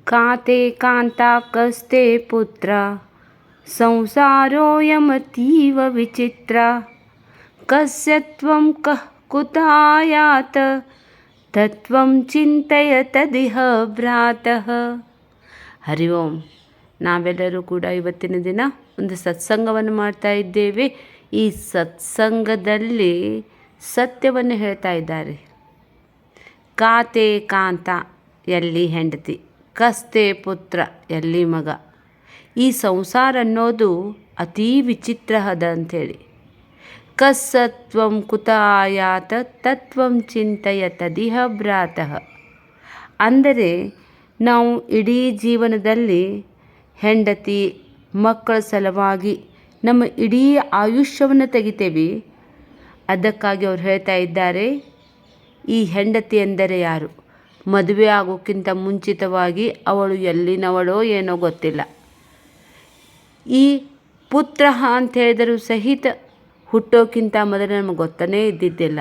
ಕಾತೆ ಕಾಂತಾಕಸ್ತೆ ಪುತ್ರ ಸಂಸಾರೋಯಮತೀವ ವಿಚಿತ್ರ ಕಸ್ಯ ತ್ವಂ ಕಃ ಕುತಾಯಾತ ತತ್ವಂ ಚಿಂತಯ ತದಿಹ ಭ್ರಾತಃ. ಹರಿ ಓಂ. ನಾವೆಲ್ಲರೂ ಕೂಡ ಇವತ್ತಿನ ದಿನ ಒಂದು ಸತ್ಸಂಗವನ್ನು ಮಾಡ್ತಾ ಇದ್ದೇವೆ. ಈ ಸತ್ಸಂಗದಲ್ಲಿ ಸತ್ಯವನ್ನು ಹೇಳ್ತಾ ಇದ್ದಾರೆ. ಕಾತೆ ಕಾಂತ ಎಲ್ಲಿ ಹೆಂಡತಿ, ಕಸ್ತೆ ಪುತ್ರ ಎಲ್ಲಿ ಮಗ. ಈ ಸಂಸಾರ ಅನ್ನೋದು ಅತೀ ವಿಚಿತ್ರ ಅದ ಅಂಥೇಳಿ. ಕಸ್ಸತ್ವಂ ಕುತಾಯಾತ ತತ್ವಂ ಚಿಂತಯ ತದಿಹ ಭ್ರಾತಃ. ಅಂದರೆ ನಾವು ಇಡೀ ಜೀವನದಲ್ಲಿ ಹೆಂಡತಿ ಮಕ್ಕಳ ಸಲುವಾಗಿ ನಮ್ಮ ಇಡೀ ಆಯುಷ್ಯವನ್ನು ತೆಗಿತೇವೆ. ಅದಕ್ಕಾಗಿ ಅವ್ರು ಹೇಳ್ತಾ ಇದ್ದಾರೆ, ಈ ಹೆಂಡತಿ ಎಂದರೆ ಯಾರು? ಮದುವೆ ಆಗೋಕ್ಕಿಂತ ಮುಂಚಿತವಾಗಿ ಅವಳು ಎಲ್ಲಿನವಳೋ ಏನೋ ಗೊತ್ತಿಲ್ಲ. ಈ ಪುತ್ರ ಅಂತ ಹೇಳಿದರೂ ಸಹಿತ ಹುಟ್ಟೋಕ್ಕಿಂತ ಮೊದಲು ನಮಗೆ ಗೊತ್ತನೇ ಇದ್ದಿದ್ದಿಲ್ಲ.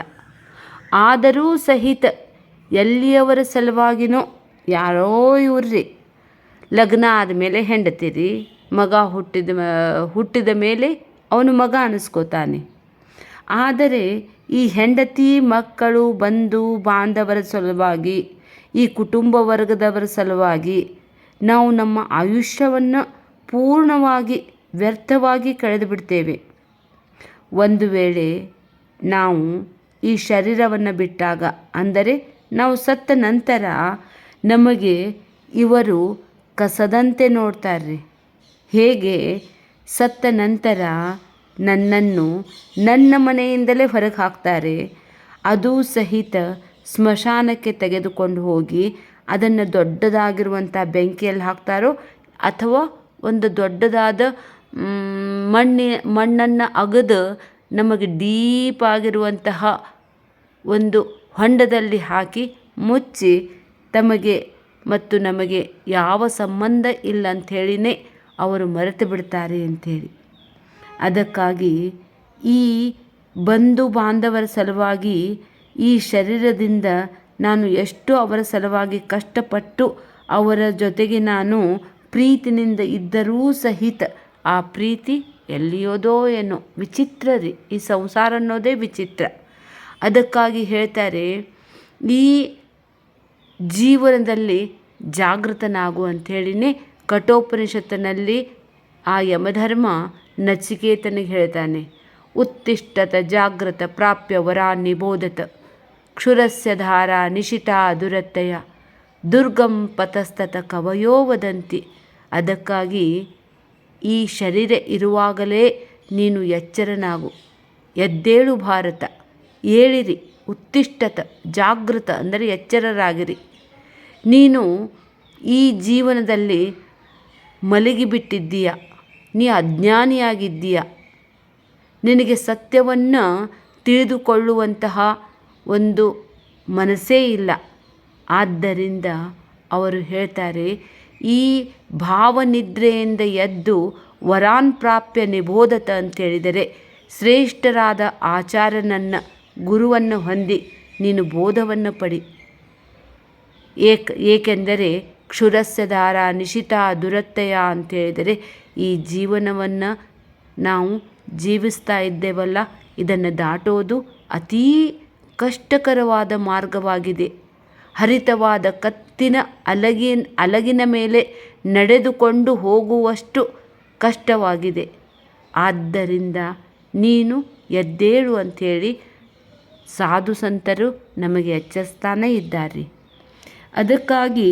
ಆದರೂ ಸಹಿತ ಎಲ್ಲಿಯವರ ಸಲುವಾಗಿನೋ ಯಾರೋ ಇವ್ರಿ ಲಗ್ನ ಆದಮೇಲೆ ಹೆಂಡತಿ ರೀ, ಮಗ ಹುಟ್ಟಿದ ಮೇಲೆ ಅವನು ಮಗ ಅನ್ನಿಸ್ಕೋತಾನೆ. ಆದರೆ ಈ ಹೆಂಡತಿ ಮಕ್ಕಳು ಬಂಧು ಬಾಂಧವರ ಸಲುವಾಗಿ, ಈ ಕುಟುಂಬ ವರ್ಗದವರ ಸಲುವಾಗಿ ನಾವು ನಮ್ಮ ಆಯುಷ್ಯವನ್ನು ಪೂರ್ಣವಾಗಿ ವ್ಯರ್ಥವಾಗಿ ಕಳೆದು ಬಿಡ್ತೇವೆ. ಒಂದು ವೇಳೆ ನಾವು ಈ ಶರೀರವನ್ನು ಬಿಟ್ಟಾಗ, ಅಂದರೆ ನಾವು ಸತ್ತ ನಂತರ ನಮಗೆ ಇವರು ಕಸದಂತೆ ನೋಡ್ತಾರೆ. ಹೇಗೆ ಸತ್ತ ನಂತರ ನನ್ನನ್ನು ನನ್ನ ಮನೆಯಿಂದಲೇ ಹೊರಗೆ ಹಾಕ್ತಾರೆ, ಅದೂ ಸಹಿತ ಸ್ಮಶಾನಕ್ಕೆ ತೆಗೆದುಕೊಂಡು ಹೋಗಿ ಅದನ್ನು ದೊಡ್ಡದಾಗಿರುವಂಥ ಬೆಂಕಿಯಲ್ಲಿ ಹಾಕ್ತಾರೋ, ಅಥವಾ ಒಂದು ದೊಡ್ಡದಾದ ಮಣ್ಣನ್ನು ಅಗೆದು ನಮಗೆ ಡೀಪ್ ಆಗಿರುವಂತಹ ಒಂದು ಹೊಂಡದಲ್ಲಿ ಹಾಕಿ ಮುಚ್ಚಿ ತಮಗೆ ಮತ್ತು ನಮಗೆ ಯಾವ ಸಂಬಂಧ ಇಲ್ಲ ಅಂಥೇಳಿನೇ ಅವರು ಮರೆತು ಬಿಡ್ತಾರೆ ಅಂಥೇಳಿ. ಅದಕ್ಕಾಗಿ ಈ ಬಂಧು ಬಾಂಧವರ ಸಲುವಾಗಿ ಈ ಶರೀರದಿಂದ ನಾನು ಎಷ್ಟು ಅವರ ಸಲುವಾಗಿ ಕಷ್ಟಪಟ್ಟು ಅವರ ಜೊತೆಗೆ ನಾನು ಪ್ರೀತಿನಿಂದ ಇದ್ದರೂ ಸಹಿತ ಆ ಪ್ರೀತಿ ಎಲ್ಲಿಯೋದೋ ಏನೋ ವಿಚಿತ್ರ ರೀ. ಈ ಸಂಸಾರ ಅನ್ನೋದೇ ವಿಚಿತ್ರ. ಅದಕ್ಕಾಗಿ ಹೇಳ್ತಾರೆ, ಈ ಜೀವನದಲ್ಲಿ ಜಾಗೃತನಾಗು ಅಂಥೇಳಿನೇ ಕಠೋಪನಿಷತ್ತಿನಲ್ಲಿ ಆ ಯಮಧರ್ಮ ನಚಿಕೇತನಿಗೆ ಹೇಳ್ತಾನೆ. ಉತ್ತಿಷ್ಠತ ಜಾಗೃತ ಪ್ರಾಪ್ಯ ವರಾ ನಿಬೋಧತ ಕ್ಷುರಸ್ಯ ಧಾರ ನಿಶಿತಾ ದುರತ್ತಯ ದುರ್ಗಂ ಪತಸ್ತತ ಕವಯೋ ವದಂತಿ. ಅದಕ್ಕಾಗಿ ಈ ಶರೀರ ಇರುವಾಗಲೇ ನೀನು ಎಚ್ಚರನಾಗು, ಎದ್ದೇಳು ಭಾರತ, ಏಳಿರಿ. ಉತ್ತಿಷ್ಠತ ಜಾಗೃತ ಅಂದರೆ ಎಚ್ಚರರಾಗಿರಿ. ನೀನು ಈ ಜೀವನದಲ್ಲಿ ಮಲಗಿಬಿಟ್ಟಿದ್ದೀಯ, ನೀ ಅಜ್ಞಾನಿಯಾಗಿದ್ದೀಯ, ನಿನಗೆ ಸತ್ಯವನ್ನು ತಿಳಿದುಕೊಳ್ಳುವಂತಹ ಒಂದು ಮನಸ್ಸೇ ಇಲ್ಲ. ಆದ್ದರಿಂದ ಅವರು ಹೇಳ್ತಾರೆ, ಈ ಭಾವನಿದ್ರೆಯಿಂದ ಎದ್ದು ವರಾನ್ ಪ್ರಾಪ್ಯ ನಿಬೋಧತ ಅಂತೇಳಿದರೆ ಶ್ರೇಷ್ಠರಾದ ಆಚಾರ್ಯನನ್ನು ಗುರುವನ್ನು ಹೊಂದಿ ನೀನು ಬೋಧವನ್ನು ಪಡಿ. ಏಕೆಂದರೆ ಕ್ಷುರಸ್ಯ ಧಾರ ನಿಶಿತಾ ದುರತ್ತಯ ಅಂತೇಳಿದರೆ ಈ ಜೀವನವನ್ನು ನಾವು ಜೀವಿಸ್ತಾ ಇದ್ದೇವಲ್ಲ, ಇದನ್ನು ದಾಟೋದು ಅತೀ ಕಷ್ಟಕರವಾದ ಮಾರ್ಗವಾಗಿದೆ. ಹರಿತವಾದ ಕತ್ತಿನ ಅಲಗಿನ ಮೇಲೆ ನಡೆದುಕೊಂಡು ಹೋಗುವಷ್ಟು ಕಷ್ಟವಾಗಿದೆ. ಆದ್ದರಿಂದ ನೀನು ಎದ್ದೇಳು ಅಂಥೇಳಿ ಸಾಧು ಸಂತರು ನಮಗೆ ಎಚ್ಚರಿಸ್ತಾನೇ ಇದ್ದಾರೆ. ಅದಕ್ಕಾಗಿ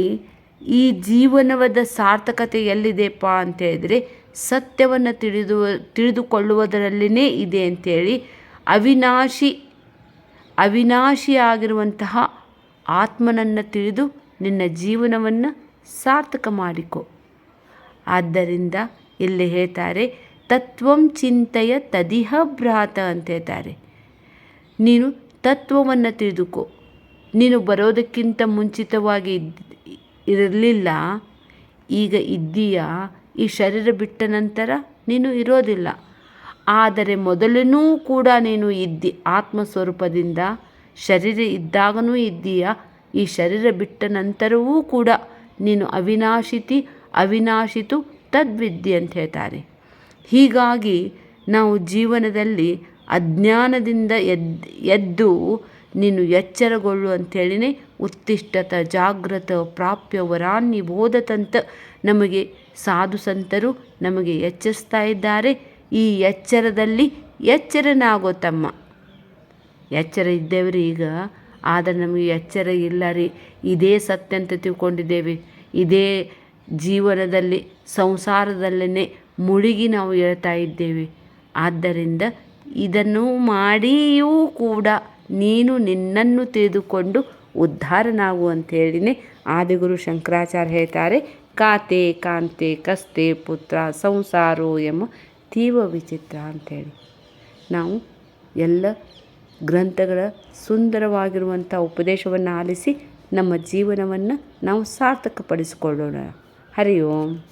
ಈ ಜೀವನದ ಸಾರ್ಥಕತೆ ಎಲ್ಲಿದೆಪ್ಪ ಅಂತೇಳಿದರೆ ಸತ್ಯವನ್ನು ತಿಳಿದುಕೊಳ್ಳುವುದರಲ್ಲಿನೇ ಇದೆ ಅಂಥೇಳಿ ಅವಿನಾಶಿಯಾಗಿರುವಂತಹ ಆತ್ಮನನ್ನು ತಿಳಿದು ನಿನ್ನ ಜೀವನವನ್ನು ಸಾರ್ಥಕ ಮಾಡಿಕೊ. ಆದ್ದರಿಂದ ಇಲ್ಲಿ ಹೇಳ್ತಾರೆ, ತತ್ವಂ ಚಿಂತೆಯ ತದಿಹ ಭ್ರಾತ ಅಂತ ಹೇಳ್ತಾರೆ. ನೀನು ತತ್ವವನ್ನು ತಿಳಿದುಕೋ. ನೀನು ಬರೋದಕ್ಕಿಂತ ಮುಂಚಿತವಾಗಿ ಇರಲಿಲ್ಲ, ಈಗ ಇದ್ದೀಯಾ. ಈ ಶರೀರ ಬಿಟ್ಟ ನಂತರ ನೀನು ಇರೋದಿಲ್ಲ. ಆದರೆ ಮೊದಲೂ ಕೂಡ ನೀನು ಇದ್ದಿ ಆತ್ಮಸ್ವರೂಪದಿಂದ. ಶರೀರ ಇದ್ದಾಗನೂ ಇದ್ದೀಯಾ, ಈ ಶರೀರ ಬಿಟ್ಟ ನಂತರವೂ ಕೂಡ ನೀನು ಅವಿನಾಶಿತು ತದ್ವಿದ್ಯೆ ಅಂತ ಹೇಳ್ತಾರೆ. ಹೀಗಾಗಿ ನಾವು ಜೀವನದಲ್ಲಿ ಅಜ್ಞಾನದಿಂದ ಎದ್ದು ನೀನು ಎಚ್ಚರಗೊಳ್ಳು ಅಂಥೇಳಿನೇ ಉತ್ತಿಷ್ಠತ ಜಾಗ್ರತ ಪ್ರಾಪ್ಯ ವರಾನ್ನಿ ಬೋಧತಂತ ನಮಗೆ ಸಾಧು ಸಂತರು ನಮಗೆ ಎಚ್ಚರಿಸ್ತಾ ಇದ್ದಾರೆ. ಈ ಎಚ್ಚರದಲ್ಲಿ ಎಚ್ಚರನಾಗೋ ತಮ್ಮ. ಎಚ್ಚರ ಇದ್ದೇವ್ರಿ ಈಗ, ಆದರೆ ನಮಗೆ ಎಚ್ಚರ ಇಲ್ಲ ರೀ. ಇದೇ ಸತ್ಯ ಅಂತ ತಿಳ್ಕೊಂಡಿದ್ದೇವೆ. ಇದೇ ಜೀವನದಲ್ಲಿ ಸಂಸಾರದಲ್ಲೇ ಮುಳುಗಿ ನಾವು ಹೇಳ್ತಾ ಇದ್ದೇವೆ. ಆದ್ದರಿಂದ ಇದನ್ನು ಮಾಡಿಯೂ ಕೂಡ ನೀನು ನಿನ್ನನ್ನು ತಿಳಿದುಕೊಂಡು ಉದ್ಧಾರನಾಗು ಅಂಥೇಳಿನೇ ಆದಿಗುರು ಶಂಕರಾಚಾರ್ಯ ಹೇಳ್ತಾರೆ. ಕಾತೆ ಕಾಂತೆ ಕಸ್ತೆ ಪುತ್ರ ಸಂಸಾರೋ ಎಂಬ ತೀವ ವಿಚಿತ್ರ ಅಂಥೇಳಿ. ನಾವು ಎಲ್ಲ ಗ್ರಂಥಗಳ ಸುಂದರವಾಗಿರುವಂಥ ಉಪದೇಶವನ್ನು ಆಲಿಸಿ ನಮ್ಮ ಜೀವನವನ್ನು ನಾವು ಸಾರ್ಥಕಪಡಿಸಿಕೊಳ್ಳೋಣ. ಹರಿ ಓಂ.